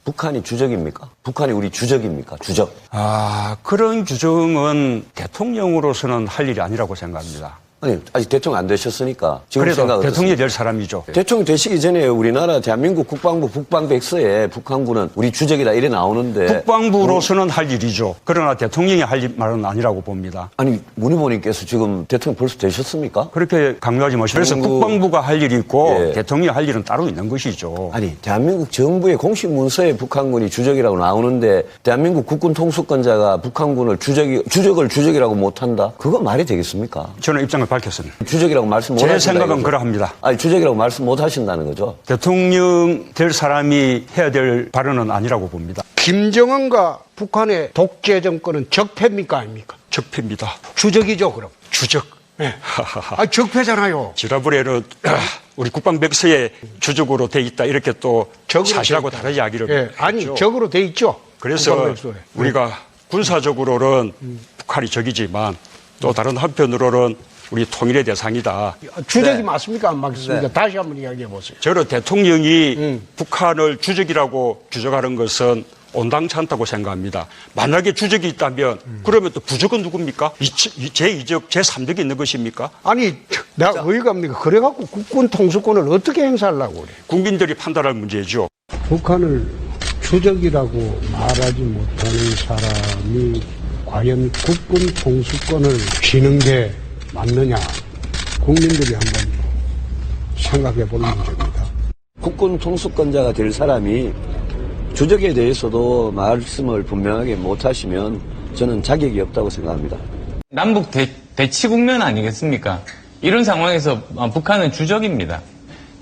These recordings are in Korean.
북한이 주적입니까? 북한이 우리 주적입니까? 주적. 그런 규정은 대통령으로서는 할 일이 아니라고 생각합니다. 아니, 아직 대통령 안 되셨으니까 지금 그래도 생각은 대통령이 될 사람이죠. 대통령 되시기 전에 우리나라 대한민국 국방부 북방백서에 북한군은 우리 주적이다 이래 나오는데 국방부로서는 할 일이죠. 그러나 대통령이 할 말은 아니라고 봅니다. 아니 문 후보님께서 지금 대통령 벌써 되셨습니까? 그렇게 강요하지 마시고 그래서 국방부가 할 일이 있고 대통령이 할 일은 따로 있는 것이죠. 아니 대한민국 정부의 공식 문서에 북한군이 주적이라고 나오는데 대한민국 국군 통수권자가 북한군을 주적을 주적이라고 못한다? 그거 말이 되겠습니까? 저는 입장을 밝혔습니다. 주적이라고 말씀 못 하신다. 제 생각은 그러합니다. 아니 주적이라고 말씀 못 하신다는 거죠. 대통령 될 사람이 해야 될 발언은 아니라고 봅니다. 김정은과 북한의 독재 정권은 적폐입니까 아닙니까? 적폐입니다. 주적이죠 그럼. 주적. 네. 적폐잖아요. 지라브레로 우리 국방백서에 주적으로 돼 있다 이렇게 또 사실하고 다른 이야기를 아니 했죠. 적으로 돼 있죠. 그래서 국방백서에. 우리가 군사적으로는 북한이 적이지만 또 다른 한편으로는 우리 통일의 대상이다. 주적이 맞습니까 안 맞습니까? 다시 한번 이야기해 보세요. 저는 대통령이 북한을 주적이라고 규정하는 것은 온당치 않다고 생각합니다. 만약에 주적이 있다면 그러면 또 부적은 누굽니까? 제2적, 제3적이 있는 것입니까? 아니 내가 어이가 없니까? 그래갖고 국군 통수권을 어떻게 행사하려고 그래? 국민들이 판단할 문제죠. 북한을 주적이라고 말하지 못하는 사람이 과연 국군 통수권을 쥐는 게 맞느냐? 국민들이 한번 생각해 볼 문제입니다. 국군 통수권자가 될 사람이 주적에 대해서도 말씀을 분명하게 못하시면 저는 자격이 없다고 생각합니다. 남북 대치 국면 아니겠습니까? 이런 상황에서 북한은 주적입니다.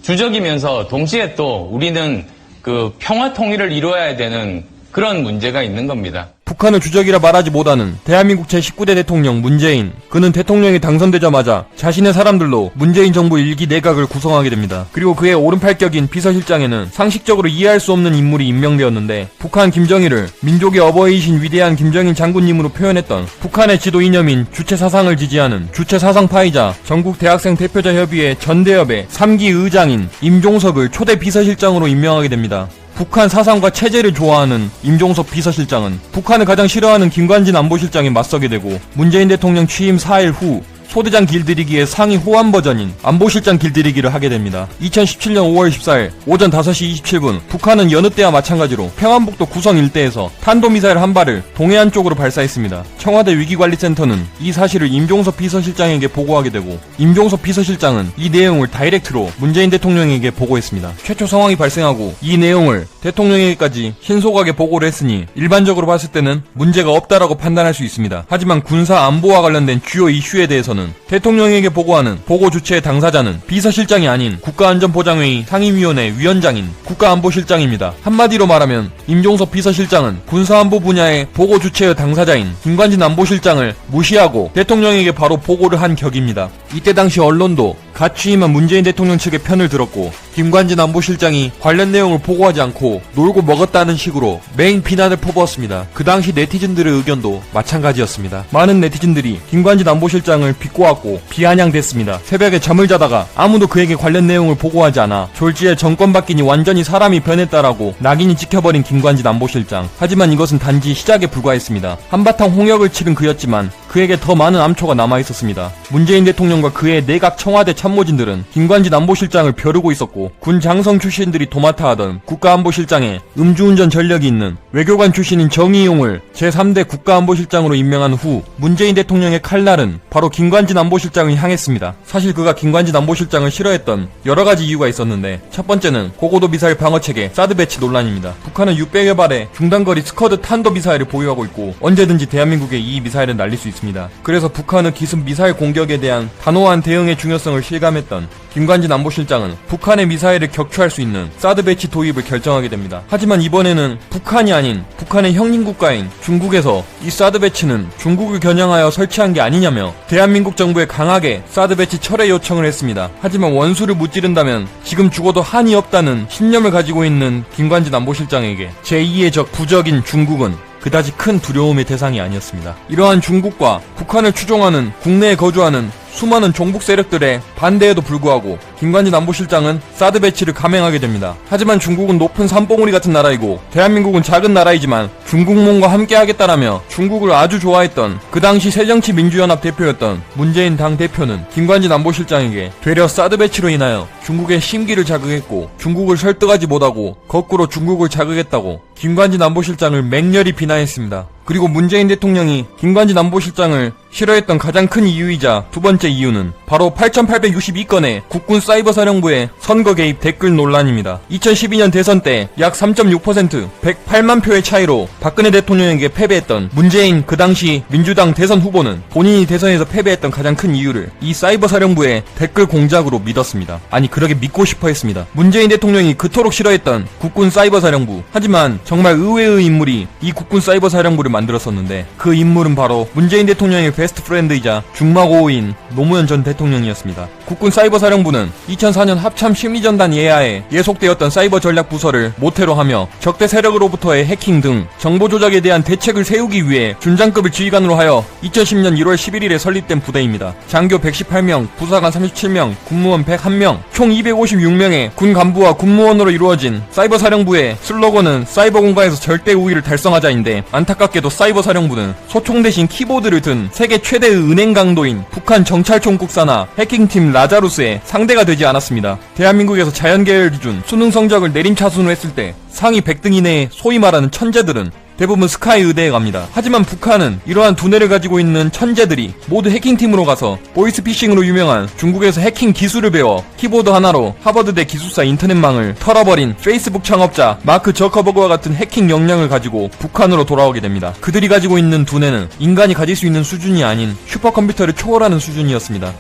주적이면서 동시에 또 우리는 그 평화 통일을 이루어야 되는 그런 문제가 있는 겁니다. 북한을 주적이라 말하지 못하는 대한민국 제19대 대통령 문재인. 그는 대통령이 당선되자마자 자신의 사람들로 문재인 정부 1기 내각을 구성하게 됩니다. 그리고 그의 오른팔격인 비서실장에는 상식적으로 이해할 수 없는 인물이 임명되었는데 북한 김정일을 민족의 어버이이신 위대한 김정일 장군님으로 표현했던 북한의 지도 이념인 주체사상을 지지하는 주체사상파이자 전국 대학생 대표자 협의회 전대협의 3기 의장인 임종석을 초대 비서실장으로 임명하게 됩니다. 북한 사상과 체제를 좋아하는 임종석 비서실장은 북한을 가장 싫어하는 김관진 안보실장에 맞서게 되고 문재인 대통령 취임 4일 후 소대장 길들이기의 상위 호환 버전인 안보실장 길들이기를 하게 됩니다. 2017년 5월 14일 오전 5시 27분 북한은 여느 때와 마찬가지로 평안북도 구성 일대에서 탄도미사일 한 발을 동해안 쪽으로 발사했습니다. 청와대 위기관리센터는 이 사실을 임종석 비서실장에게 보고하게 되고 임종석 비서실장은 이 내용을 다이렉트로 문재인 대통령에게 보고했습니다. 최초 상황이 발생하고 이 내용을 대통령에게까지 신속하게 보고를 했으니 일반적으로 봤을 때는 문제가 없다라고 판단할 수 있습니다. 하지만 군사 안보와 관련된 주요 이슈에 대해서는 대통령에게 보고하는 보고 주체의 당사자는 비서실장이 아닌 국가안전보장회의 상임위원회 위원장인 국가안보실장입니다. 한마디로 말하면 임종석 비서실장은 군사안보 분야의 보고 주체의 당사자인 김관진 안보실장을 무시하고 대통령에게 바로 보고를 한 격입니다. 이때 당시 언론도 갓 취임한 문재인 대통령 측의 편을 들었고 김관진 안보실장이 관련 내용을 보고하지 않고 놀고 먹었다는 식으로 메인 비난을 퍼부었습니다. 그 당시 네티즌들의 의견도 마찬가지였습니다. 많은 네티즌들이 김관진 안보실장을 비꼬았고 비아냥댔습니다. 새벽에 잠을 자다가 아무도 그에게 관련 내용을 보고하지 않아 졸지에 정권 바뀌니 완전히 사람이 변했다라고 낙인이 찍혀버린 김관진 안보실장. 하지만 이것은 단지 시작에 불과했습니다. 한바탕 홍역을 치른 그였지만 그에게 더 많은 암초가 남아있었습니다. 문재인 대통령과 그의 내각 청와대 참모진들은 김관진 안보실장을 벼르고 있었고 군 장성 출신들이 도맡아 하던 국가안보실장에 음주운전 전력이 있는 외교관 출신인 정의용을 제3대 국가안보실장으로 임명한 후 문재인 대통령의 칼날은 바로 김관진 안보실장을 향했습니다. 사실 그가 김관진 안보실장을 싫어했던 여러가지 이유가 있었는데 첫 번째는 고고도 미사일 방어체계 사드 배치 논란입니다. 북한은 600여 발의 중단거리 스커드 탄도 미사일을 보유하고 있고 언제든지 대한민국에 이 미사일은 날릴 수 있습니다. 그래서 북한의 기습 미사일 공격에 대한 단호한 대응의 중요성을 실감했던 김관진 안보실장은 북한의 미사일을 격추할 수 있는 사드 배치 도입을 결정하게 됩니다. 하지만 이번에는 북한이 아닌 북한의 형님 국가인 중국에서 이 사드 배치는 중국을 겨냥하여 설치한 게 아니냐며 대한민국 정부에 강하게 사드 배치 철회 요청을 했습니다. 하지만 원수를 무찌른다면 지금 죽어도 한이 없다는 신념을 가지고 있는 김관진 안보실장에게 제2의 적 부적인 중국은 그다지 큰 두려움의 대상이 아니었습니다. 이러한 중국과 북한을 추종하는 국내에 거주하는 수많은 종북 세력들의 반대에도 불구하고 김관진 안보실장은 사드 배치를 감행하게 됩니다. 하지만 중국은 높은 산봉우리 같은 나라이고 대한민국은 작은 나라이지만 중국몽과 함께 하겠다라며 중국을 아주 좋아했던 그 당시 새정치민주연합 대표였던 문재인 당 대표는 김관진 안보실장에게 되려 사드 배치로 인하여 중국의 심기를 자극했고 중국을 설득하지 못하고 거꾸로 중국을 자극했다고 김관진 안보실장을 맹렬히 비난했습니다. 그리고 문재인 대통령이 김관진 안보실장을 싫어했던 가장 큰 이유이자 두 번째 이유는 바로 8,862건의 국군 사이버사령부의 선거 개입 댓글 논란입니다. 2012년 대선 때 약 3.6% 108만 표의 차이로 박근혜 대통령에게 패배했던 문재인 그 당시 민주당 대선 후보는 본인이 대선에서 패배했던 가장 큰 이유를 이 사이버사령부의 댓글 공작으로 믿었습니다. 아니 그러게 믿고 싶어 했습니다. 문재인 대통령이 그토록 싫어했던 국군 사이버사령부, 하지만 정말 의외의 인물이 이 국군 사이버사령부를 만들었었는데 그 인물은 바로 문재인 대통령의 베스트 프렌드이자 중마고우인 노무현 전 대통령이었습니다. 국군 사이버사령부는 2004년 합참 심리전단 예하에 예속되었던 사이버 전략 부서를 모태로 하며 적대 세력으로부터의 해킹 등 정보 조작에 대한 대책을 세우기 위해 준장급을 지휘관으로 하여 2010년 1월 11일에 설립된 부대입니다. 장교 118명, 부사관 37명, 군무원 101명, 총 256명의 군 간부와 군무원으로 이루어진 사이버사령부의 슬로건은 사이버 공간에서 절대 우위를 달성하자인데, 안타깝게도 사이버사령부는 소총 대신 키보드를 든 세계 최대의 은행 강도인 북한 정찰총국 산하 해킹팀 라자루스의 상대가 되지 않았습니다. 대한민국에서 자연계열 기준 수능 성적을 내림차순으로 했을 때 상위 100등 이내의 소위 말하는 천재들은 대부분 스카이 의대에 갑니다. 하지만 북한은 이러한 두뇌를 가지고 있는 천재들이 모두 해킹팀으로 가서 보이스피싱으로 유명한 중국에서 해킹 기술을 배워 키보드 하나로 하버드대 기숙사 인터넷망을 털어버린 페이스북 창업자 마크 저커버그와 같은 해킹 역량을 가지고 북한으로 돌아오게 됩니다. 그들이 가지고 있는 두뇌는 인간이 가질 수 있는 수준이 아닌 슈퍼컴퓨터를 초월하는 수준이었습니다.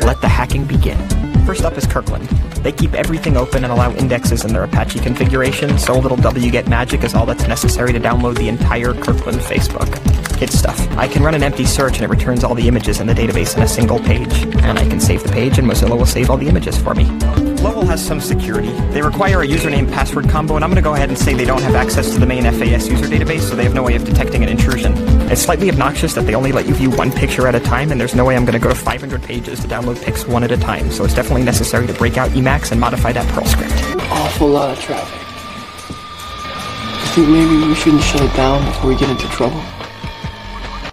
Let the hacking begin. First up is Kirkland. They keep everything open and allow indexes in their Apache configuration, so a little wget magic is all that's necessary to download the entire Kirkland Facebook. Kid stuff. I can run an empty search and it returns all the images in the database in a single page. And I can save the page and Mozilla will save all the images for me. Lowell has some security. They require a username-password combo, and I'm going to go ahead and say they don't have access to the main FAS user database, so they have no way of detecting an intrusion. It's slightly obnoxious that they only let you view one picture at a time, and there's no way I'm going to go to 500 pages to download pics one at a time, so it's definitely necessary to break out Emacs and modify that Perl script. Awful lot of traffic. I think maybe we shouldn't shut it down before we get into trouble.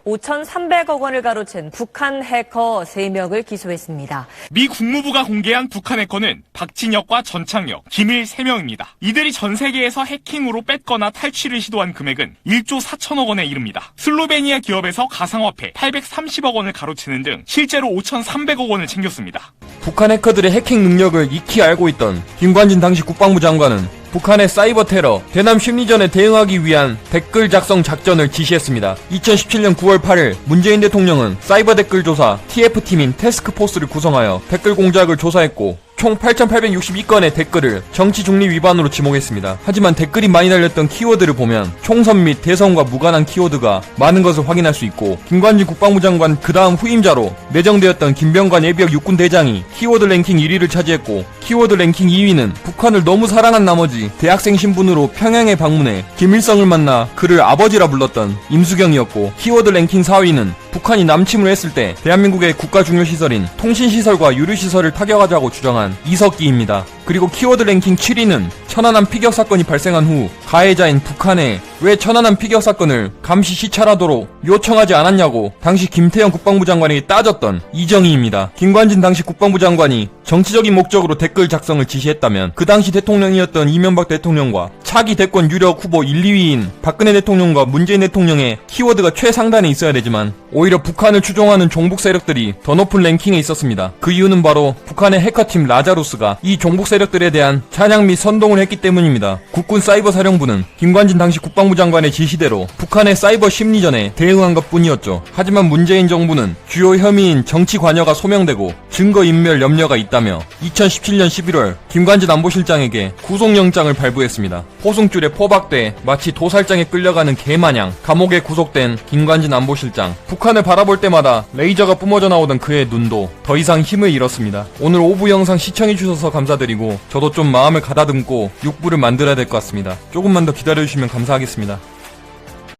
5,300억 원을 가로챈 북한 해커 3명을 기소했습니다. 미 국무부가 공개한 북한 해커는 박진혁과 전창혁, 김일 3명입니다. 이들이 전 세계에서 해킹으로 뺏거나 탈취를 시도한 금액은 1조 4천억 원에 이릅니다. 슬로베니아 기업에서 가상화폐 830억 원을 가로채는 등 실제로 5,300억 원을 챙겼습니다. 북한 해커들의 해킹 능력을 익히 알고 있던 김관진 당시 국방부 장관은 북한의 사이버 테러, 대남 심리전에 대응하기 위한 댓글 작성 작전을 지시했습니다. 2017년 9월 8일 문재인 대통령은 사이버 댓글 조사 TF팀인 태스크포스를 구성하여 댓글 공작을 조사했고 총 8,862건의 댓글을 정치 중립 위반으로 지목했습니다. 하지만 댓글이 많이 달렸던 키워드를 보면 총선 및 대선과 무관한 키워드가 많은 것을 확인할 수 있고, 김관진 국방부 장관 그 다음 후임자로 내정되었던 김병관 예비역 육군 대장이 키워드 랭킹 1위를 차지했고, 키워드 랭킹 2위는 북한을 너무 사랑한 나머지 대학생 신분으로 평양에 방문해 김일성을 만나 그를 아버지라 불렀던 임수경이었고, 키워드 랭킹 4위는 북한이 남침을 했을 때 대한민국의 국가 중요시설인 통신시설과 유류시설을 타격하자고 주장한 이석기입니다. 그리고 키워드 랭킹 7위는 천안함 피격 사건이 발생한 후 가해자인 북한에 왜 천안함 피격 사건을 감시 시찰하도록 요청하지 않았냐고 당시 김태형 국방부 장관에게 따졌던 이정희입니다. 김관진 당시 국방부 장관이 정치적인 목적으로 댓글 작성을 지시했다면 그 당시 대통령이었던 이명박 대통령과 차기 대권 유력 후보 1, 2위인 박근혜 대통령과 문재인 대통령의 키워드가 최상단에 있어야 되지만 오히려 북한을 추종하는 종북 세력들이 더 높은 랭킹에 있었습니다. 그 이유는 바로 북한의 해커팀 라자루스가 이 종북 세력들에 대한 찬양 및 선동을 했기 때문입니다. 국군 사이버 사령부는 김관진 당시 국방부 장관의 지시대로 북한의 사이버 심리전에 대응한 것뿐이었죠. 하지만 문재인 정부는 주요 혐의인 정치 관여가 소명되고 증거인멸 염려가 있다며 2017년 11월 김관진 안보실장에게 구속영장을 발부했습니다. 포승줄에 포박돼 마치 도살장에 끌려가는 개마냥 감옥에 구속된 김관진 안보실장. 북한을 바라볼 때마다 레이저가 뿜어져 나오던 그의 눈도 더 이상 힘을 잃었습니다. 오늘 오부 영상 시청해주셔서 감사드리고 저도 좀 마음을 가다듬고 6부를 만들어야 될 것 같습니다. 조금만 더 기다려주시면 감사하겠습니다.